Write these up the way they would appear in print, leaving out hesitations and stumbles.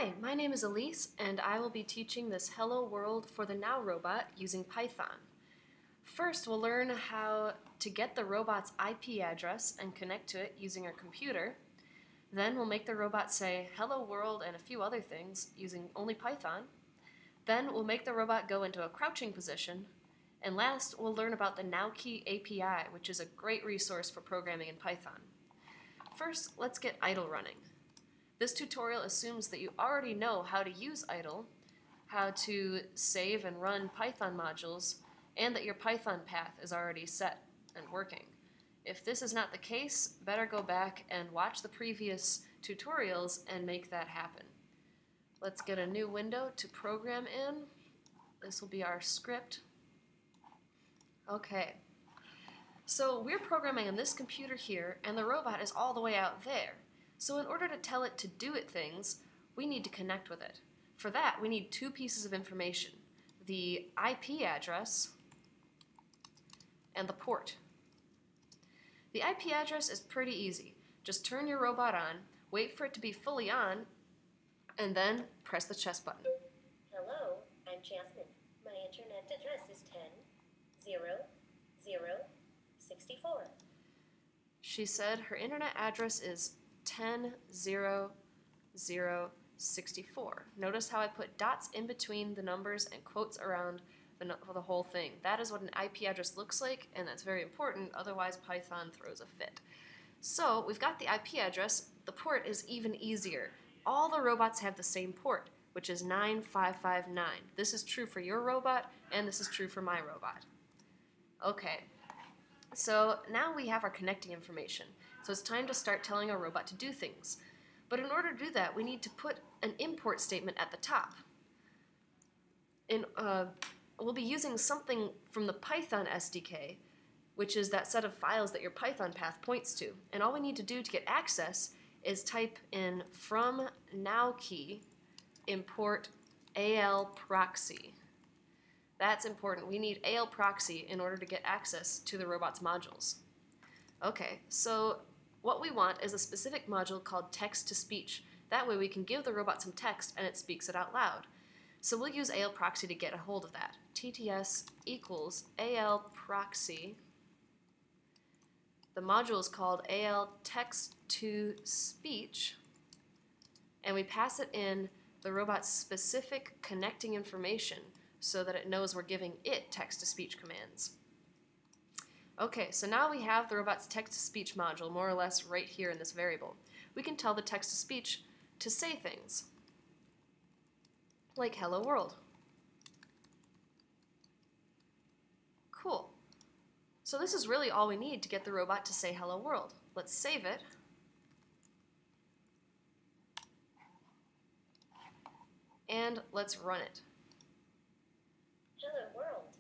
Hi, my name is Elise, and I will be teaching this Hello World for the Now robot using Python. First, we'll learn how to get the robot's IP address and connect to it using our computer. Then we'll make the robot say Hello World and a few other things using only Python. Then we'll make the robot go into a crouching position. And last, we'll learn about the NAOqi API, which is a great resource for programming in Python. First, let's get idle running. This tutorial assumes that you already know how to use idle, how to save and run Python modules, and that your Python path is already set and working. If this is not the case, better go back and watch the previous tutorials and make that happen. Let's get a new window to program in. This will be our script. Okay. So we're programming on this computer here, and the robot is all the way out there. So in order to tell it to do things, we need to connect with it. For that, we need two pieces of information: the IP address and the port. The IP address is pretty easy. Just turn your robot on, wait for it to be fully on, and then press the chest button. Hello, I'm Jasmine. My internet address is 10.0.0.64. She said her internet address is 10.0.0.64. Notice how I put dots in between the numbers and quotes around the whole thing. That is what an IP address looks like, and that's very important, otherwise Python throws a fit. So we've got the IP address. The port is even easier. All the robots have the same port, which is 9559. This is true for your robot, and this is true for my robot. Okay, so now we have our connecting information. So it's time to start telling our robot to do things. But in order to do that, we need to put an import statement at the top. We'll be using something from the Python SDK, which is that set of files that your Python path points to. And all we need to do to get access is type in from NAOqi import AL proxy. That's important. We need AL proxy in order to get access to the robot's modules. Okay, so what we want is a specific module called text-to-speech. That way we can give the robot some text and it speaks it out loud. So we'll use AL proxy to get a hold of that. TTS equals AL proxy. The module is called AL text-to-speech, and we pass it in the robot's specific connecting information so that it knows we're giving it text-to-speech commands. Okay, so now we have the robot's text-to-speech module more or less right here in this variable. We can tell the text-to-speech to say things like hello world. Cool. So this is really all we need to get the robot to say hello world. Let's save it. And let's run it. Hello world.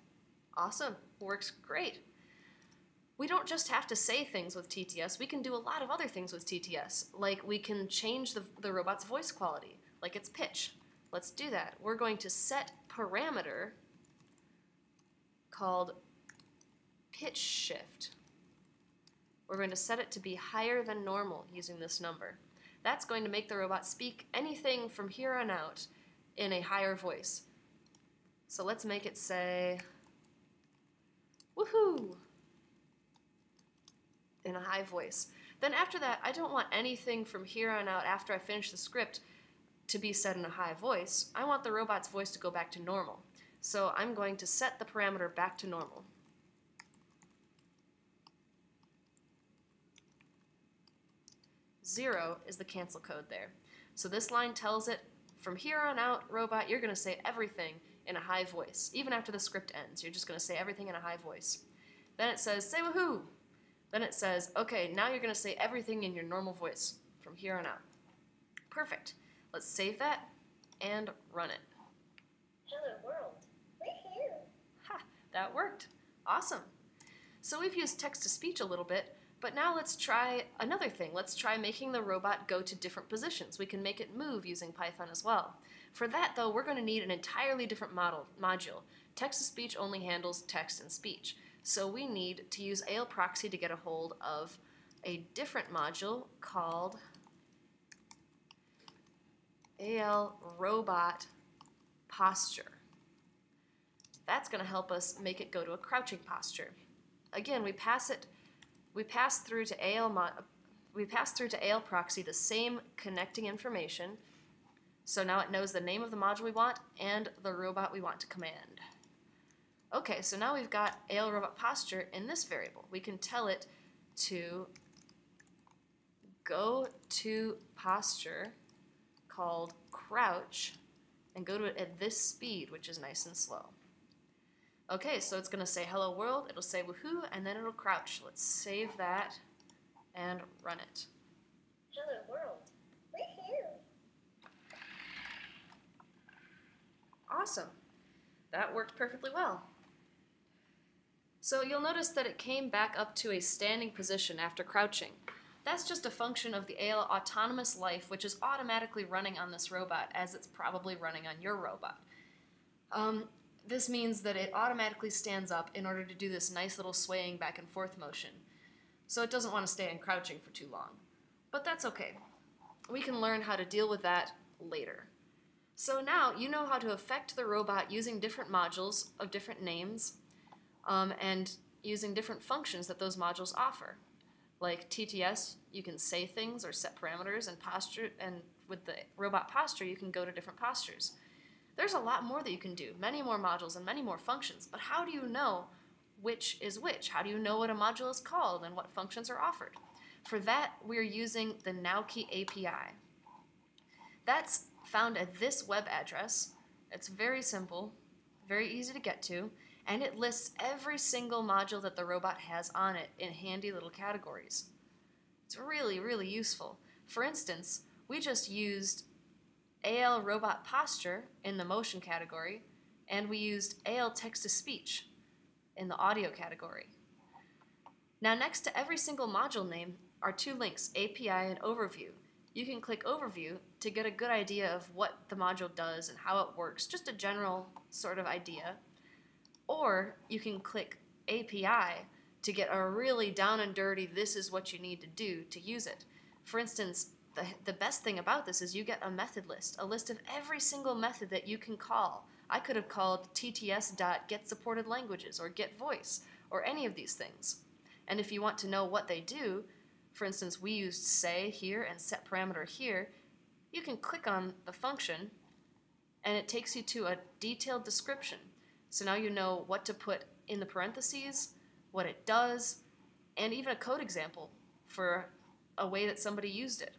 Awesome. Works great. We don't just have to say things with TTS, we can do a lot of other things with TTS, like we can change the robot's voice quality, like its pitch. Let's do that. We're going to set parameter called pitch shift. We're going to set it to be higher than normal using this number. That's going to make the robot speak anything from here on out in a higher voice. So let's make it say, woohoo, in a high voice. Then after that, I don't want anything from here on out after I finish the script to be said in a high voice. I want the robot's voice to go back to normal. So I'm going to set the parameter back to normal. Zero is the cancel code there. So this line tells it, from here on out, robot, you're going to say everything in a high voice. Even after the script ends, you're just going to say everything in a high voice. Then it says, say woohoo! Then it says, okay, now you're going to say everything in your normal voice from here on out. Perfect. Let's save that and run it. Hello world. Woohoo! Ha! That worked. Awesome. So we've used text-to-speech a little bit, but now let's try another thing. Let's try making the robot go to different positions. We can make it move using Python as well. For that, though, we're going to need an entirely different module. Text-to-speech only handles text and speech. So we need to use AL proxy to get a hold of a different module called AL robot posture. That's going to help us make it go to a crouching posture. Again, we pass through to AL proxy the same connecting information. So now it knows the name of the module we want and the robot we want to command. Okay, so now we've got AL robot posture in this variable. We can tell it to go to posture called crouch and go to it at this speed, which is nice and slow. Okay, so it's going to say hello world, it'll say woohoo, and then it'll crouch. Let's save that and run it. Hello world. We're here. Awesome. That worked perfectly well. So you'll notice that it came back up to a standing position after crouching. That's just a function of the AL autonomous life, which is automatically running on this robot as it's probably running on your robot. This means that it automatically stands up in order to do this nice little swaying back and forth motion. So it doesn't want to stay in crouching for too long. But that's okay. We can learn how to deal with that later. So now you know how to affect the robot using different modules of different names and using different functions that those modules offer. Like TTS, you can say things or set parameters, and posture, and with the robot posture, you can go to different postures. There's a lot more that you can do, many more modules and many more functions, but how do you know which is which? How do you know what a module is called and what functions are offered? For that, we're using the NAOqi API. That's found at this web address. It's very simple, very easy to get to, and it lists every single module that the robot has on it in handy little categories. It's really, really useful. For instance, we just used AL robot posture in the motion category, and we used AL text-to-speech in the audio category. Now, next to every single module name are two links, API and Overview. You can click Overview to get a good idea of what the module does and how it works, just a general sort of idea. Or you can click API to get a really down and dirty, this is what you need to do to use it. For instance, the best thing about this is you get a method list, a list of every single method that you can call. I could have called tts.getSupportedLanguages or getVoice or any of these things. And if you want to know what they do, for instance, we used say here and set parameter here, you can click on the function and it takes you to a detailed description. So now you know what to put in the parentheses, what it does, and even a code example for a way that somebody used it.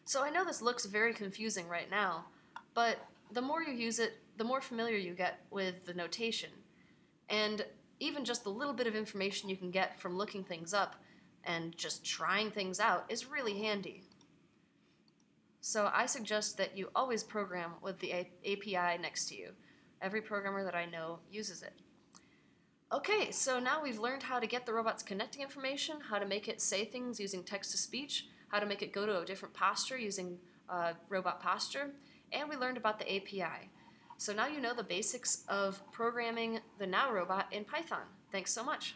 So I know this looks very confusing right now, but the more you use it, the more familiar you get with the notation. And even just the little bit of information you can get from looking things up and just trying things out is really handy. So I suggest that you always program with the API next to you. Every programmer that I know uses it. Okay, so now we've learned how to get the robot's connecting information, how to make it say things using text-to-speech, how to make it go to a different posture using robot posture, and we learned about the API. So now you know the basics of programming the Now robot in Python. Thanks so much.